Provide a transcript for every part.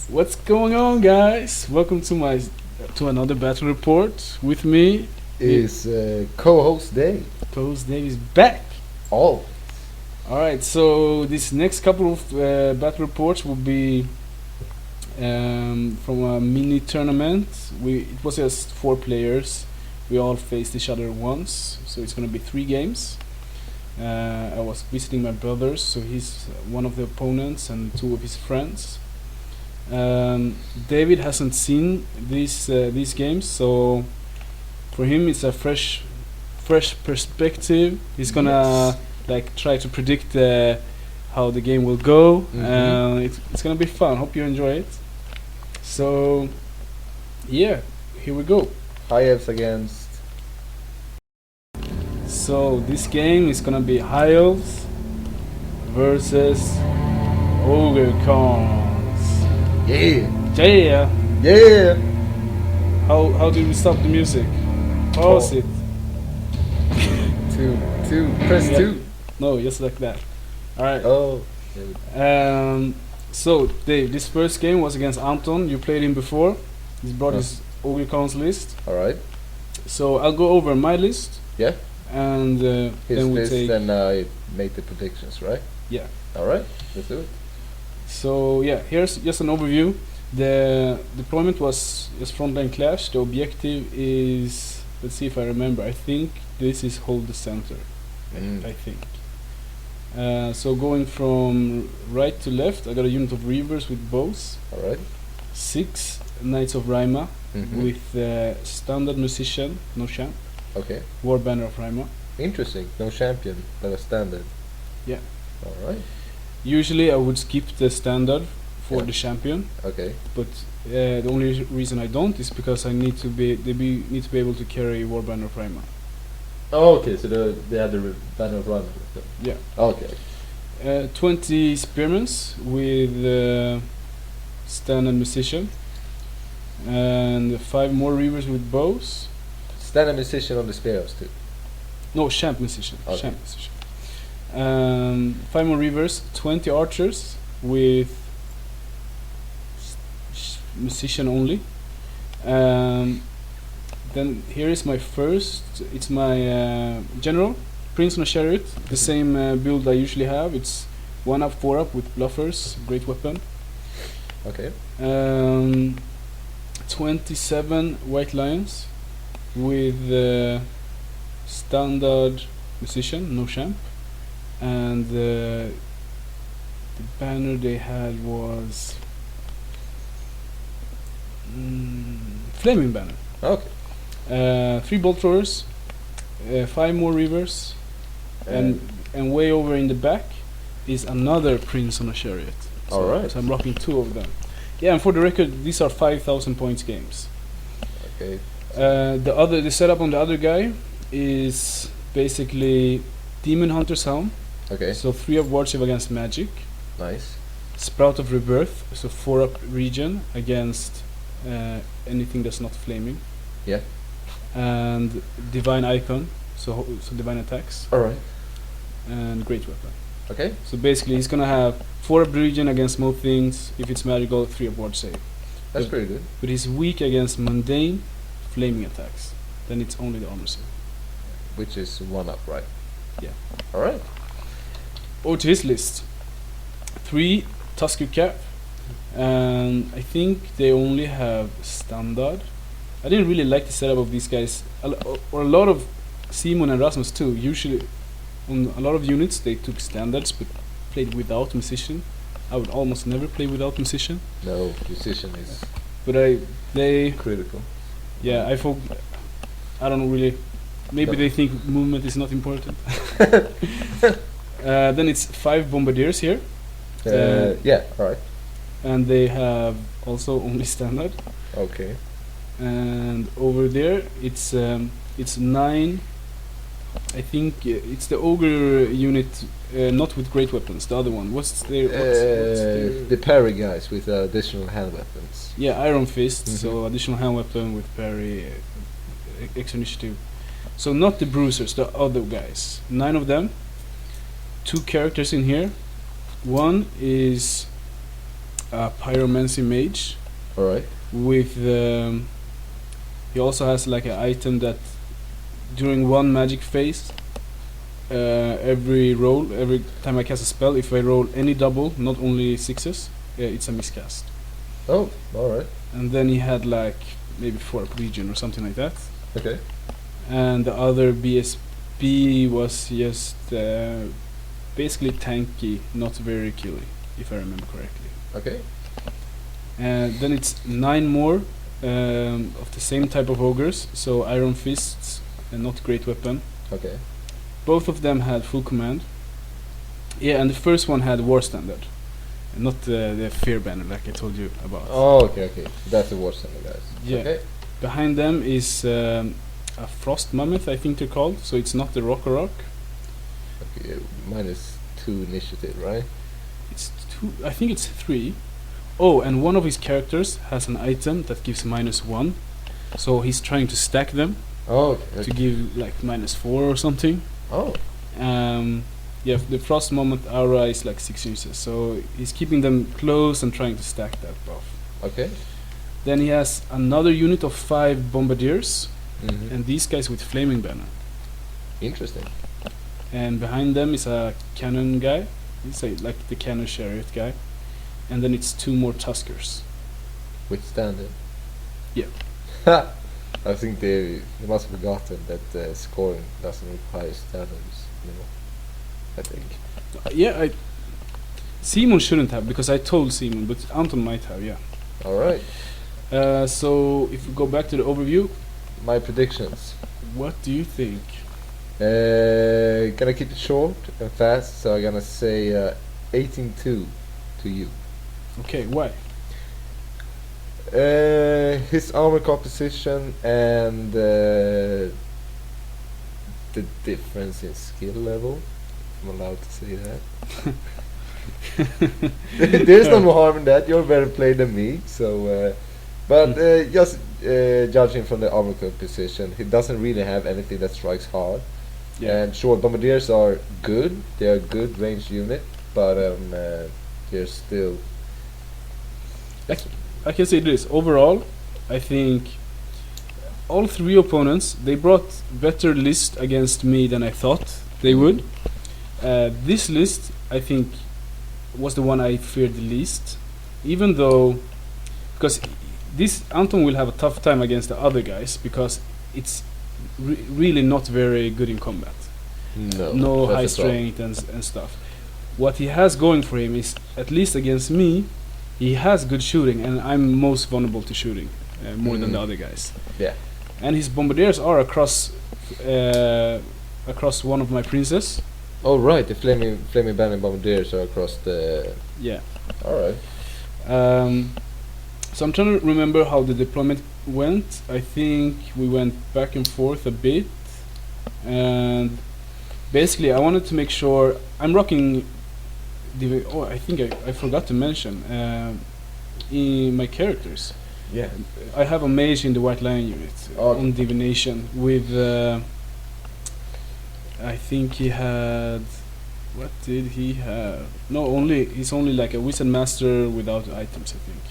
What's going on, guys? Welcome to another battle report with me. Is co-host Dave. Co-host Dave is back. All All right, so this next couple of battle reports will be from a mini tournament. It was just 4 players. We all faced each other once, so it's gonna be 3 games. I was visiting my brothers, so he's one of the opponents and 2 of his friends. David hasn't seen these games, so for him it's a fresh perspective. He's gonna try to predict how the game will go. It's gonna be fun. Hope you enjoy it. So yeah, here we go. High Elves against So this game is gonna be High Elves versus Ogre Cons. yeah, Yeah. yeah. How do we stop the music? Pause it. Two. Press Yeah. 2. No, just like that. All right. Oh, So Dave, this first game was against Anton. You played him before. He's brought his Ogre Cons list. all right. So I'll go over my list. Yeah. And His then we list, take. and I make the predictions, right? Yeah. All right. Let's do it. So yeah, here's just an overview. The deployment was just frontline clash. The objective is, let's see if I remember. I think this is hold the center. I think. So going from right to left, I got a unit of reavers with bows, All right. 6 knights of Rima Mhm. with standard musician, no champ, Okay. war banner of Rima. Interesting. No champion, but a standard. Yeah. All right. Usually I would skip the standard for Yeah. the champion, Okay. but the only reason I don't is because I need to need to be able to carry war banner of Rima. Oh, okay. So they had the banner of run. Yeah. Okay. 20 spearmans with standard musician, and 5 more reavers with bows. Standard musician on the spears too. No, champ musician. Okay. Champ musician. 5 more reavers, 20 archers with musician only. Then here is my first. It's my general, Prince on a chariot. The same build I usually have. It's 1 up, 4 up with bluffers, great weapon. Okay. 27 white lions with standard musician, no champ, and the banner they had was flaming banner. Okay. 3 bolt throwers, 5 more reavers, and way over in the back is another prince on a chariot. So, Alright. so I'm rocking 2 of them. Yeah, and for the record, these are 5,000 points games. Okay. The setup on the other guy is basically Demon Hunter's Helm. Okay. So 3 up ward save against magic. Nice. Sprout of Rebirth, so 4 up regen against anything that's not flaming. Yeah. And Divine Icon, so divine attacks, All right. and great weapon. Okay. So basically, he's gonna have 4 up regen against most things. If it's magical, 3 up ward save. That's Good. pretty good. But he's weak against mundane flaming attacks. Then it's only the armor save. Which is 1 up, right? Yeah. All right. Over to his list. 3 Tusker Cap, and I think they only have standard. I didn't really like the setup of these guys, or a lot of Simon and Rasmus too. Usually, on a lot of units they took standards but played without musician. I would almost never play without musician, No, musician is but they critical. yeah I don't really. Maybe No. they think movement is not important. Then it's 5 bombardiers here. Yeah. All right. And they have also only standard. Okay. And over there it's 9. I think it's the ogre unit, not with great weapons. The other one. What's their? The parry guys with additional hand weapons. Yeah, Iron Fist. Mhm. So additional hand weapon with parry, extra initiative. So not the bruisers, the other guys. 9 of them. 2 characters in here. One is a pyromancy mage All right. with he also has like an item that during one magic phase, every time I cast a spell, if I roll any double, not only sixes, it's a miscast. Oh, all right. And then he had like maybe 4 region or something like that. Okay. And the other BSB was just basically tanky, not very killy, if I remember correctly. Okay. And then it's 9 more of the same type of ogres, so Iron Fists and not Great Weapon. Okay. Both of them had full command. Yeah, and the first one had War Standard, and not the Fear Banner like I told you about. Oh, okay, okay. That's the worst thing, guys. Yeah. Okay. Behind them is a Frost Mammoth, I think they're called, so it's not the Rock. Okay. -2 initiative, right? It's 2, I think it's 3. Oh, and one of his characters has an item that gives -1, so he's trying to stack them Oh, okay. to give like -4 or something. Oh. Yeah, the Frost Mammoth aura is like 6 inches, so he's keeping them close and trying to stack that buff. Okay. Then he has another unit of 5 Bombardiers, Mm-hmm. and these guys with Flaming Banner. Interesting. And behind them is a cannon guy. It's like the cannon chariot guy. And then it's 2 more Tuskers. With standard. Yeah. I think they must have forgotten that scoring doesn't require standards. You know. I think. Yeah, Simon shouldn't have, because I told Simon, but Anton might have, yeah. All right. So if we go back to the overview, My predictions. what do you think? Gonna keep it short and fast, so I'm gonna say 18-2 to you. Okay, why? His armor composition and the difference in skill level. I'm allowed to say that. There's no more harm in that. You're better played than me, so. But just judging from the armor composition, he doesn't really have anything that strikes hard. Yeah. And sure, Bombardiers are good. They are a good ranged unit, but they're still. I can say this, overall, I think all 3 opponents, they brought better list against me than I thought they would. This list, I think, was the one I feared the least, even though, because this Anton will have a tough time against the other guys, because it's really not very good in combat. No that's high a problem. strength and stuff. What he has going for him is, at least against me, he has good shooting, and I'm most vulnerable to shooting more than the other guys. Yeah. And his Bombardiers are across one of my princes. Oh right, the flaming banner Bombardiers are across the. Yeah. All right. So I'm trying to remember how the deployment went. I think we went back and forth a bit, and basically I wanted to make sure I'm rocking. I think I forgot to mention in my characters. Yeah. I have a mage in the White Lion unit on divination with. I think he had. What did he have? No, he's only like a wizard master without items, I think.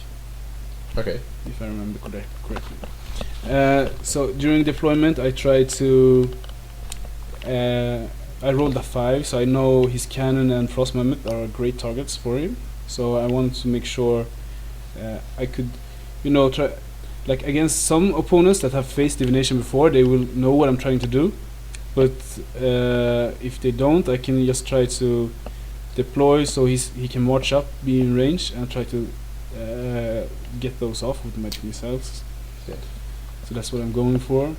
Okay. If I remember correctly. So during deployment, I tried to. I rolled a 5, so I know his cannon and frost mammoth are great targets for him. So I wanted to make sure I could, try. Like against some opponents that have faced divination before, they will know what I'm trying to do. But if they don't, I can just try to deploy so he can march up, be in range, and try to get those off with magic missiles. Yeah. So that's what I'm going for.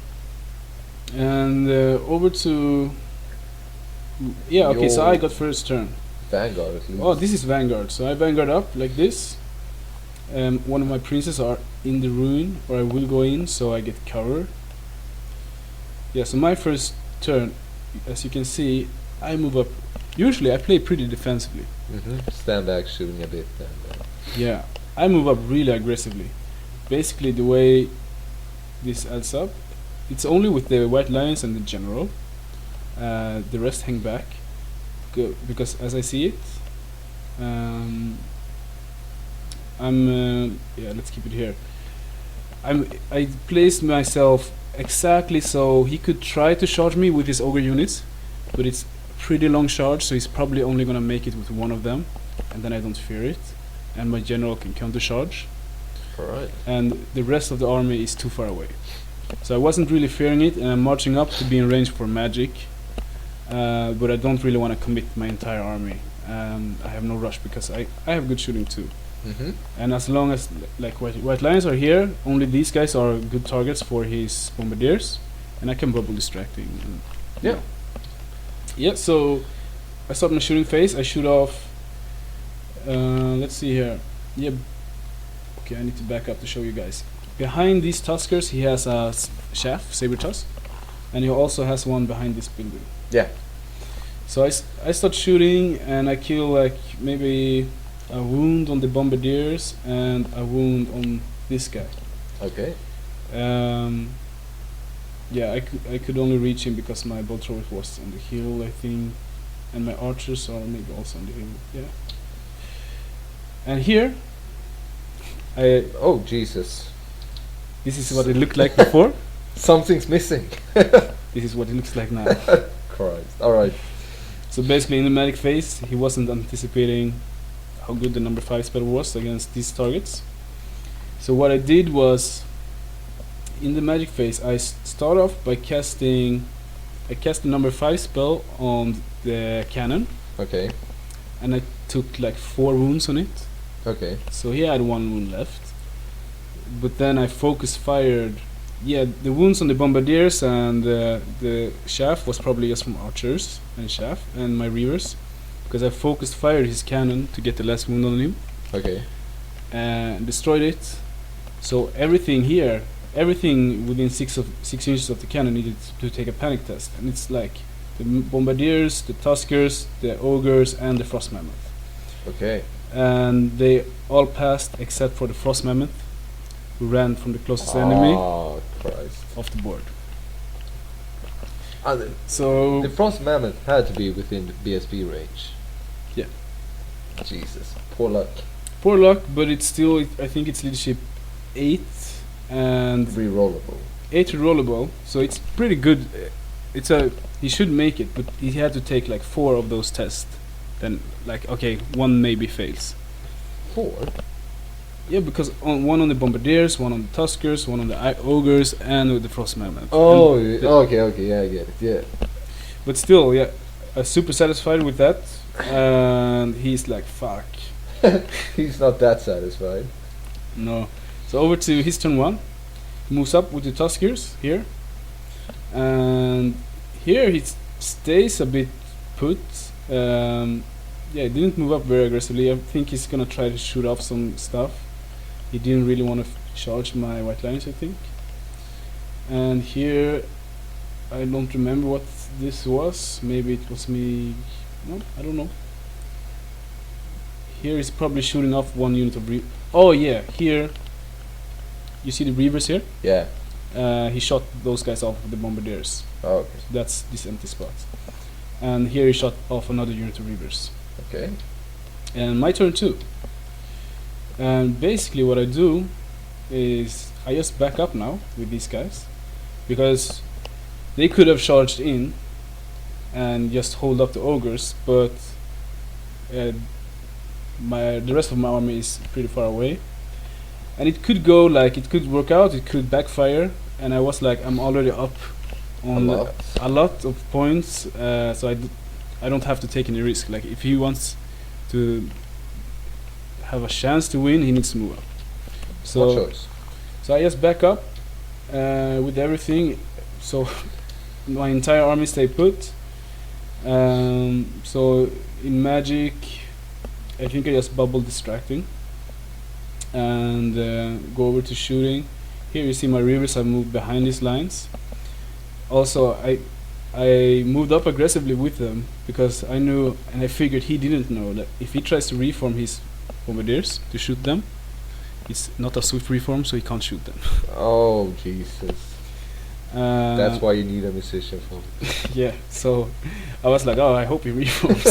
And over to. Yeah, okay, so I got first turn. Vanguard at least. Oh, this is Vanguard. So I Vanguard up like this. One of my princes are in the ruin, or I will go in, so I get cover. Yeah, so my first turn, as you can see, I move up. Usually I play pretty defensively. Stand back, shooting a bit. And, Yeah, I move up really aggressively. Basically, the way this adds up, it's only with the White Lions and the General. The rest hang back, because as I see it, yeah, let's keep it here. I placed myself exactly so he could try to charge me with his ogre units, but it's pretty long charge, so he's probably only gonna make it with one of them, and then I don't fear it, and my general can counter charge, Alright. and the rest of the army is too far away. So I wasn't really fearing it, and I'm marching up to be in range for magic, but I don't really want to commit my entire army. I have no rush because I have good shooting too. Mm-hmm. And as long as like white lions are here, only these guys are good targets for his bombardiers, and I can bubble distracting. And, Yeah. Yeah. So I start my shooting phase. I shoot off. Let's see here. Yeah. Okay, I need to back up to show you guys. Behind these tuskers, he has a shaft, saber tusk, and he also has one behind this building. Yeah. So I start shooting, and I kill like maybe a wound on the bombardiers and a wound on this guy. Okay. Yeah, I could only reach him because my bow thrower was on the hill, I think, and my archers are maybe also on the hill. Yeah. And here, Oh Jesus! this is what it looked like before. Something's missing. This is what it looks like now. Christ. All right. So basically, in the magic phase, he wasn't anticipating how good the number 5 spell was against these targets. So what I did was, in the magic phase, I start off by casting. I cast the number 5 spell on the cannon, Okay. and I took like 4 wounds on it. Okay. So he had 1 wound left. But then I focus fired. Yeah, the wounds on the bombardiers and the shaft was probably just from archers and shaft and my reavers, because I focused fired his cannon to get the last wound on him Okay. and destroyed it. So everything here, everything within 6 inches of the cannon needed to take a panic test, and it's like the bombardiers, the tuskers, the ogres, and the frost mammoth, Okay. and they all passed except for the frost mammoth, who ran from the closest enemy Oh Christ! off the board. The So frost mammoth had to be within the BSB range. Yeah. Jesus. Poor luck. poor luck, but it's still, I think it's leadership 8 and Rerollable. 8 rollable, so it's pretty good. He should make it, but he had to take like 4 of those tests. Then like okay, 1 maybe fails. 4. Yeah, because one on the bombardiers, 1 on the tuskers, 1 on the ogres, and with the frost mammoth. Oh. And Okay. Okay. Yeah, I get it. Yeah. but still, yeah, I'm super satisfied with that. And he's like, fuck, He's not that satisfied. no. So over to his turn 1. He moves up with the tuskers here, and here he stays a bit put. Yeah, he didn't move up very aggressively. I think he's gonna try to shoot off some stuff. He didn't really want to charge my white lions, I think. And here, I don't remember what this was. Maybe it was me. No, I don't know. Here he's probably shooting off 1 unit of oh yeah, here. You see the reavers here? Yeah. He shot those guys off with the bombardiers. Oh, okay. So that's this empty spot. And here he shot off another unit of reavers. Okay. And my turn 2. And basically what I do is I just back up now with these guys, because they could have charged in and just hold up the ogres, but the rest of my army is pretty far away, and it could go like, it could work out, it could backfire, and I was like, I'm already up on a lot of points, so I don't have to take any risk. Like if he wants to have a chance to win, he needs to move up. What So choice? so I just back up with everything. So my entire army stay put. So in magic, I think I just bubble distracting and go over to shooting. Here you see my reavers. I moved behind these lines. Also, I moved up aggressively with them because I knew, and I figured he didn't know, that if he tries to reform his bombardiers to shoot them, it's not a swift reform, so he can't shoot them. Oh Jesus! That's why you need a musician for. Yeah, so I was like, oh, I hope he reforms.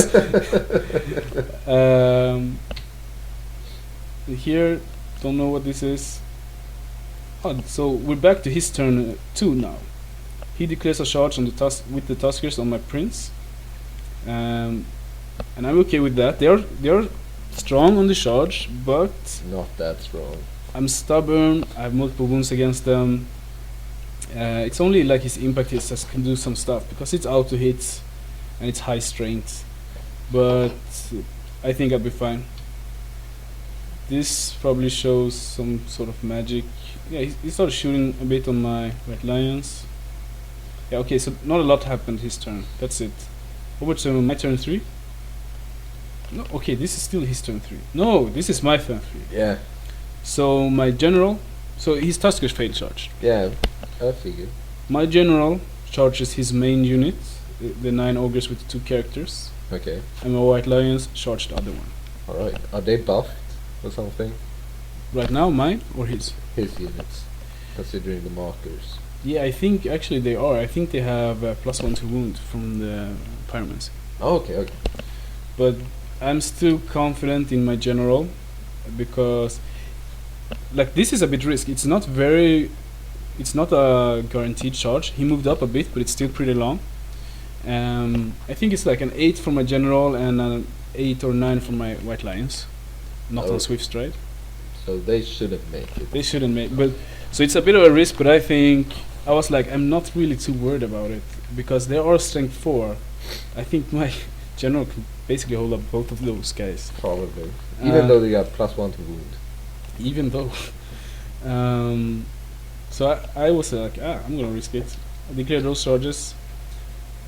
Here, don't know what this is. Oh, so we're back to his turn 2 now. He declares a charge on the with the Tuskers on my prince, and I'm okay with that. They are strong on the charge, but Not that strong. I'm stubborn. I have multiple wounds against them. It's only like his impact hits that can do some stuff because it's auto hits and it's high strength. But I think I'll be fine. This probably shows some sort of magic. Yeah, he started shooting a bit on my Red Lions. Yeah, okay, so not a lot happened his turn. That's it. Over to my turn 3. No, okay, this is still his turn 3. No, this is my turn 3. Yeah, So my general, so his Tuskers failed charge. yeah, I figured. My general charges his main unit, the 9 ogres with the 2 characters, Okay, and my White Lions charge the other one. alright. Are they buffed or something? Right now, mine or his? His units, considering the markers. Yeah, I think actually they are. I think they have +1 to wound from the pyromancy. Oh, okay, okay. But I'm still confident in my general because, like, this is a bit risky. It's not a guaranteed charge. He moved up a bit, but it's still pretty long. I think it's like an 8 for my general and an 8 or 9 for my White Lions. Not Oh. on Swift Stride. So they shouldn't make it. They shouldn't make, but so it's a bit of a risk. But I think I was like, I'm not really too worried about it because they are strength 4. I think my general can basically hold up both of those guys. Probably. Even though they got +1 to wound. Even though. So I was like, I'm gonna risk it. I declare those charges,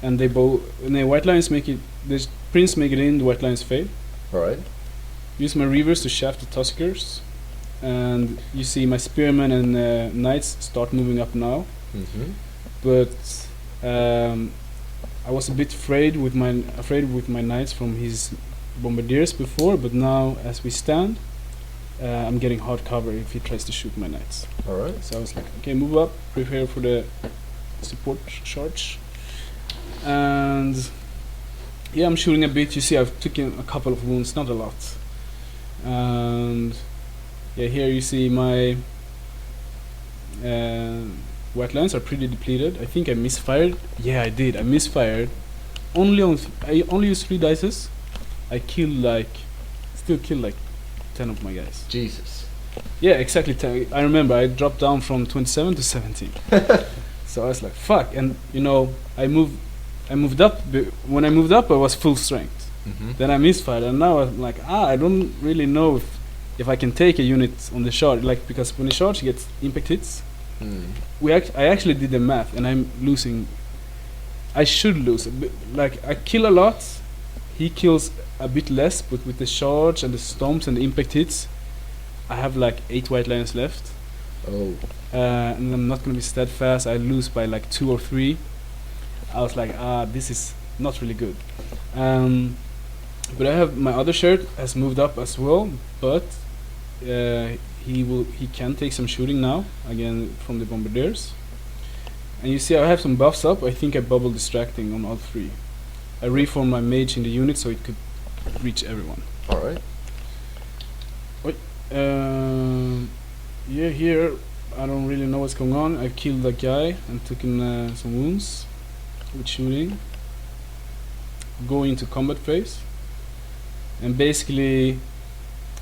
and they both. And the White Lions make it. The Prince make it in. The White Lions fail. Alright. Use my Reavers to shaft the Tuskers, and you see my Spearmen and Knights start moving up now. Mm-hmm. But I was a bit afraid with my Knights from his Bombardiers before, but now as we stand, I'm getting hard cover if he tries to shoot my Knights. Alright. So I was like, okay, move up, prepare for the support charge. And yeah, I'm shooting a bit. You see, I've taken a couple of wounds, not a lot. And yeah, here you see my White Lions are pretty depleted. I think I misfired. Yeah, I did. I misfired. I only used 3 dices. I still killed like 10 of my guys. Jesus. Yeah, exactly 10. I remember I dropped down from 27 to 17. So I was like, fuck. And you know, I moved up. When I moved up, I was full strength. Mm-hmm. Then I misfired, and now I'm like, I don't really know if I can take a unit on the charge. Like, because when the charge gets impact hits, I actually did the math, and I'm losing. I should lose. Like, I kill a lot. He kills a bit less, but with the charge and the stomps and the impact hits, I have like 8 White Lions left. Oh. And I'm not gonna be steadfast. I lose by like 2 or 3. I was like, this is not really good. But I have my other shirt has moved up as well, but he can take some shooting now again from the Bombardiers. And you see, I have some buffs up. I think I bubble distracting on all 3. I reformed my mage in the unit so it could reach everyone. Alright. Yeah, here I don't really know what's going on. I've killed that guy and taken some wounds with shooting. Go into combat phase, and basically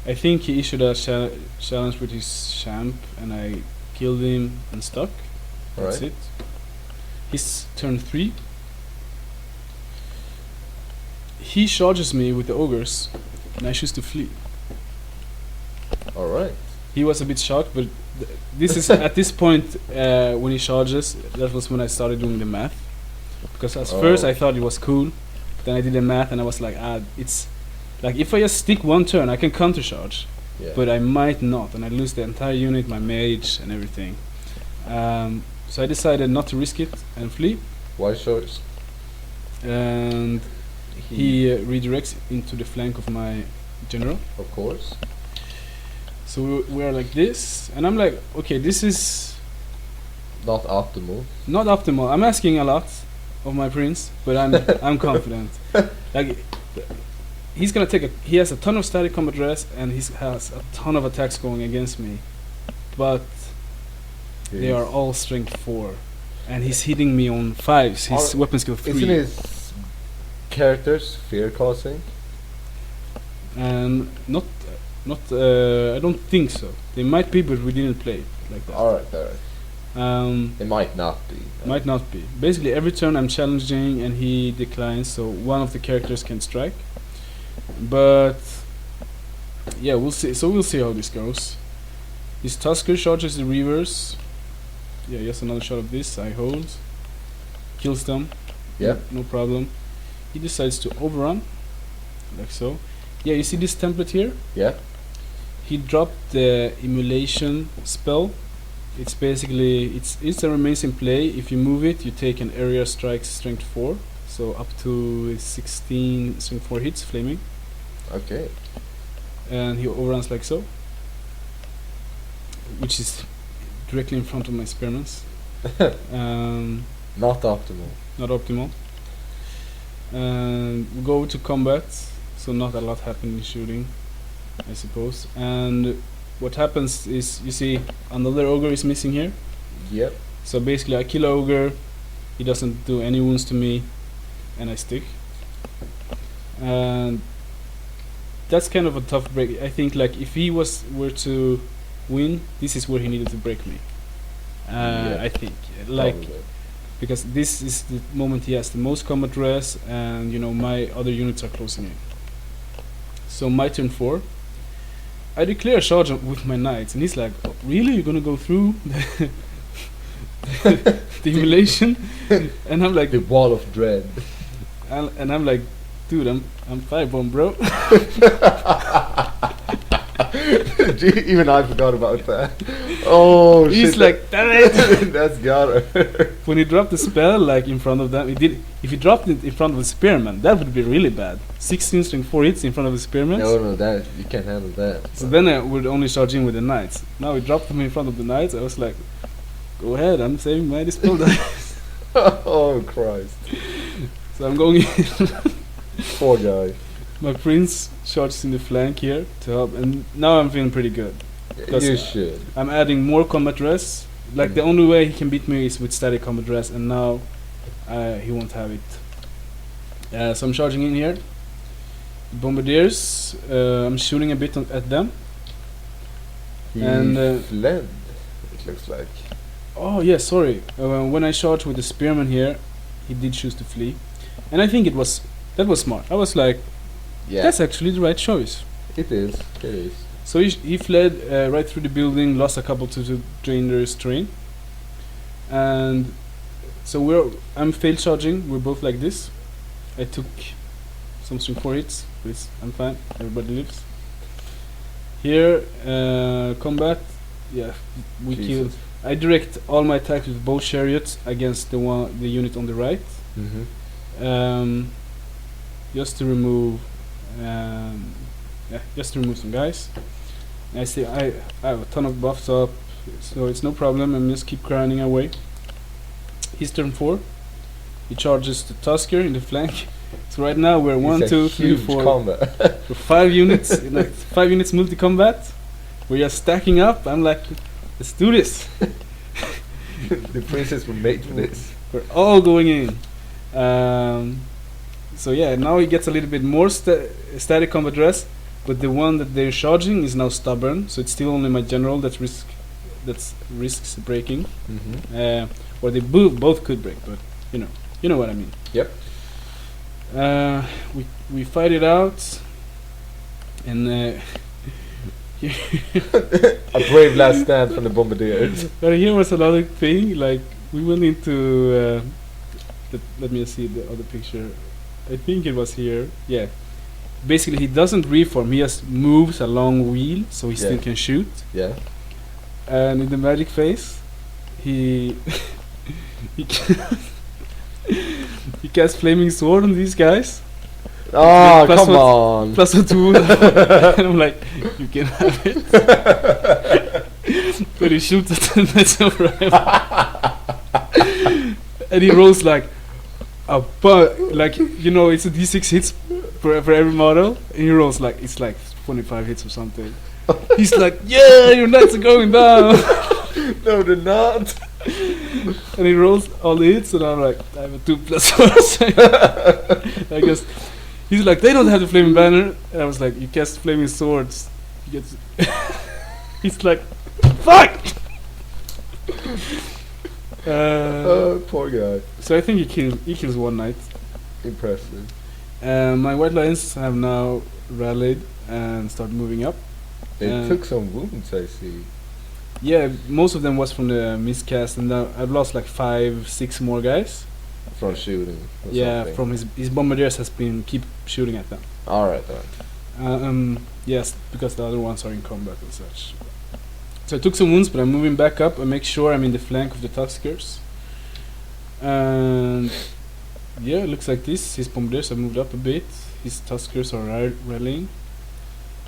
I think he issued a challenge with his champ, and I killed him and stuck. That's Alright. it. His turn 3. He charges me with the ogres, and I choose to flee. Alright. He was a bit shocked, but this is at this point when he charges. That was when I started doing the math, because at first I thought it was cool. Then I did the math, and I was like, it's like if I just stick 1 turn, I can counter charge, Yeah. but I might not, and I lose the entire unit, my mage, and everything. So I decided not to risk it and flee. Wise choice. And he redirects into the flank of my general. Of course. So we are like this, and I'm like, okay, this is Not optimal. not optimal. I'm asking a lot of my prince, but I'm confident. Like, he's gonna take a. He has a ton of static combat dress and he has a ton of attacks going against me, but they are all strength 4, and he's hitting me on 5s. His weapon skill 3. Isn't his characters fear causing? Not. I don't think so. They might be, but we didn't play it like that. Alright. It might not be. Might not be. Basically, every turn I'm challenging and he declines, so one of the characters can strike. But yeah, we'll see. So we'll see how this goes. His Tusker charges the reverse. Yeah, just another shot of this. I hold. Kills them. Yeah. No problem. He decides to overrun, like so. Yeah, you see this template here? Yeah. He dropped the emulation spell. It's basically it's a remains in play. If you move it, you take an area strikes strength 4, so up to 16 strength 4 hits, flaming. Okay. And he overruns like so, which is directly in front of my spearmans. Not optimal. Not optimal. And we go to combat, so not a lot happened in shooting, I suppose. And what happens is, you see another ogre is missing here. Yep. So basically I kill an ogre, he doesn't do any wounds to me, and I stick. And that's kind of a tough break. I think like if he were to win, this is where he needed to break me. Yeah. I think like Probably. because this is the moment he has the most combat dress, and you know my other units are closing in. So my turn 4, I declare a charge with my knights, and he's like, oh, really, you're gonna go through the emulation? And I'm like, The wall of dread. and I'm like, dude, I'm 5-1, bro. Even I forgot about that. Oh, He's shit. like, damn it. That's gotta hurt. When he dropped the spell like in front of them, if he dropped it in front of the spearman, that would be really bad. 16 string 4 hits in front of the spearman. No, that you can't handle that. So then I would only charge in with the knights. Now he dropped them in front of the knights. I was like, go ahead, I'm saving my dispel dice. Oh Christ! So I'm going in. Poor guy. My prince charges in the flank here to help, and now I'm feeling pretty good. You should. I'm adding more combat dress. Like the only way he can beat me is with static combat dress, and now he won't have it. So I'm charging in here. Bombardiers. I'm shooting a bit at them. He And, fled. It looks like. Oh yeah, sorry. When I charged with the spearman here, he did choose to flee, and I think that was smart. I was like, Yeah. that's actually the right choice. It is. It is. So he fled right through the building, lost a couple to drain their terrain, and so I'm fail charging. We're both like this. I took some string 4 hits, but I'm fine. Everybody lives. Here, combat. Yeah, we Jesus. killed. I direct all my attacks with bow chariots against the unit on the right. Mm-hmm. Just to remove some guys. I see I have a ton of buffs up, so it's no problem. I'm just keep grinding away. His turn 4, he charges the Tusker in the flank. So right now we're 1, 2, 3, 4, combat. 5 units, like 5 units multi-combat. We're just stacking up. I'm like, let's do this. The princess were made for this. We're all going in. So yeah, now he gets a little bit more static combat dress, but the one that they're charging is now stubborn, so it's still only my general that risks breaking. Mm-hmm. Or they both could break, but you know what I mean. Yep. We fight it out, and A brave last stand from the bombardiers. but here was another thing. Like we went into. Let me see the other picture. I think it was here. Yeah. Basically, he doesn't reform. He just moves a long wheel, so he still can shoot. Yeah. And in the magic phase, he he casts flaming sword on these guys. Oh, Plus come what- on. Plus a 2. And I'm like, you can have it. But he shoots at them. That's alright. And he rolls like a like it's a d6 hits for every model. And he rolls like it's like 25 hits or something. He's like, yeah, your knights are going down. No, they're not. And he rolls all the hits, and I'm like, I have a 2+4. I guess he's like, they don't have the flaming banner, and I was like, you cast flaming swords. You get he's like, fuck. Poor guy. So I think he kills one knight. Impressive. My white lions have now rallied and started moving up. They took some wounds, I see. Yeah, most of them was from the miscast, and now I've lost like 5-6 more guys. From shooting. Or Yeah, something. from his bombardiers has been keep shooting at them. Alright. Yes, because the other ones are in combat and such. So I took some wounds, but I'm moving back up and make sure I'm in the flank of the Tuskers. And yeah, it looks like this. His bombardiers have moved up a bit. His Tuskers are rallying.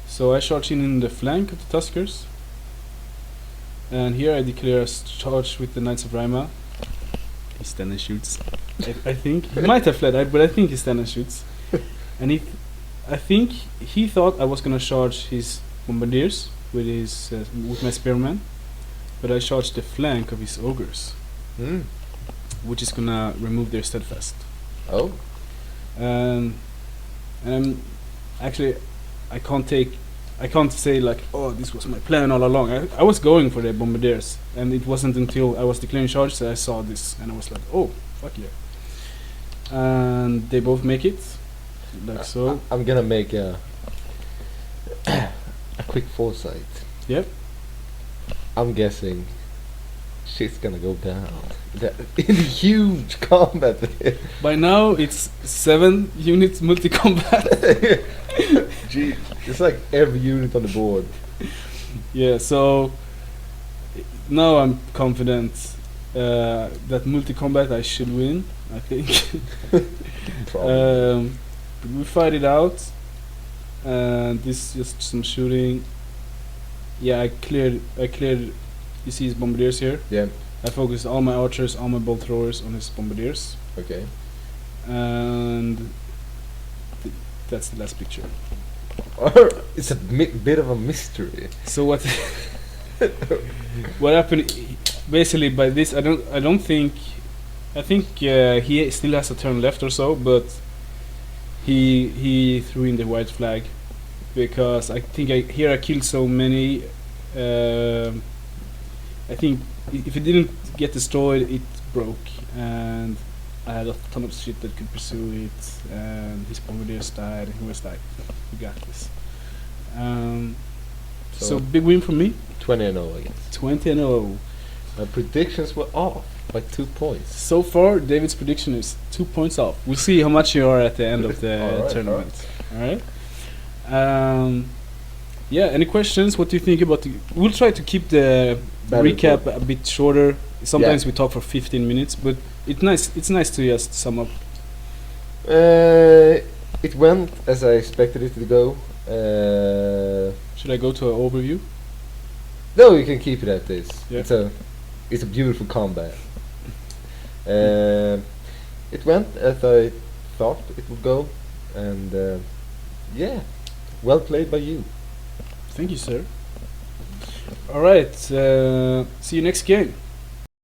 So I charge in the flank of the Tuskers. And here I declare a charge with the Knights of Rima. He stands and shoots. I think he might have fled, but I think he stands and shoots. And I think he thought I was gonna charge his bombardiers with his with my spearmen, but I charged the flank of his ogres, which is gonna remove their steadfast. Oh. And actually, I can't say like, oh, this was my plan all along. I was going for the bombardiers, and it wasn't until I was declaring charge that I saw this, and I was like, oh, fuck yeah. And they both make it, like so. I'm gonna make a quick foresight. Yep. I'm guessing shit's gonna go down. In huge combat. By now, it's 7 units multi-combat. Gee, it's like every unit on the board. Yeah, so now I'm confident that multi-combat I should win, I think. Probably. But we fight it out, and this is just some shooting. Yeah, I cleared. You see his bombardiers here. Yeah. I focused all my archers, all my bolt throwers on his bombardiers, Okay. and that's the last picture. It's a bit of a mystery. So what? What happened? Basically, by this, I don't think. I think he still has a turn left or so, but he threw in the white flag because I think I killed so many. I think if it didn't get destroyed, it broke, and I had a ton of shit that could pursue it, and his bombardiers died, and he was like, "We got this." So big win for me. 20-0, I guess. 20-0. My predictions were off by 2 points. So far, David's prediction is 2 points off. We'll see how much you are at the end of the Alright, tournament. All right. Yeah. Any questions? What do you think about the? We'll try to keep the Battle recap report. a bit shorter. Sometimes Yeah. we talk for 15 minutes, but it's nice. It's nice to just sum up. It went as I expected it to go. Should I go to an overview? No, you can keep it at this. Yeah. It's a beautiful combat. It went as I thought it would go, and yeah, well played by you. Thank you, sir. All right. See you next game.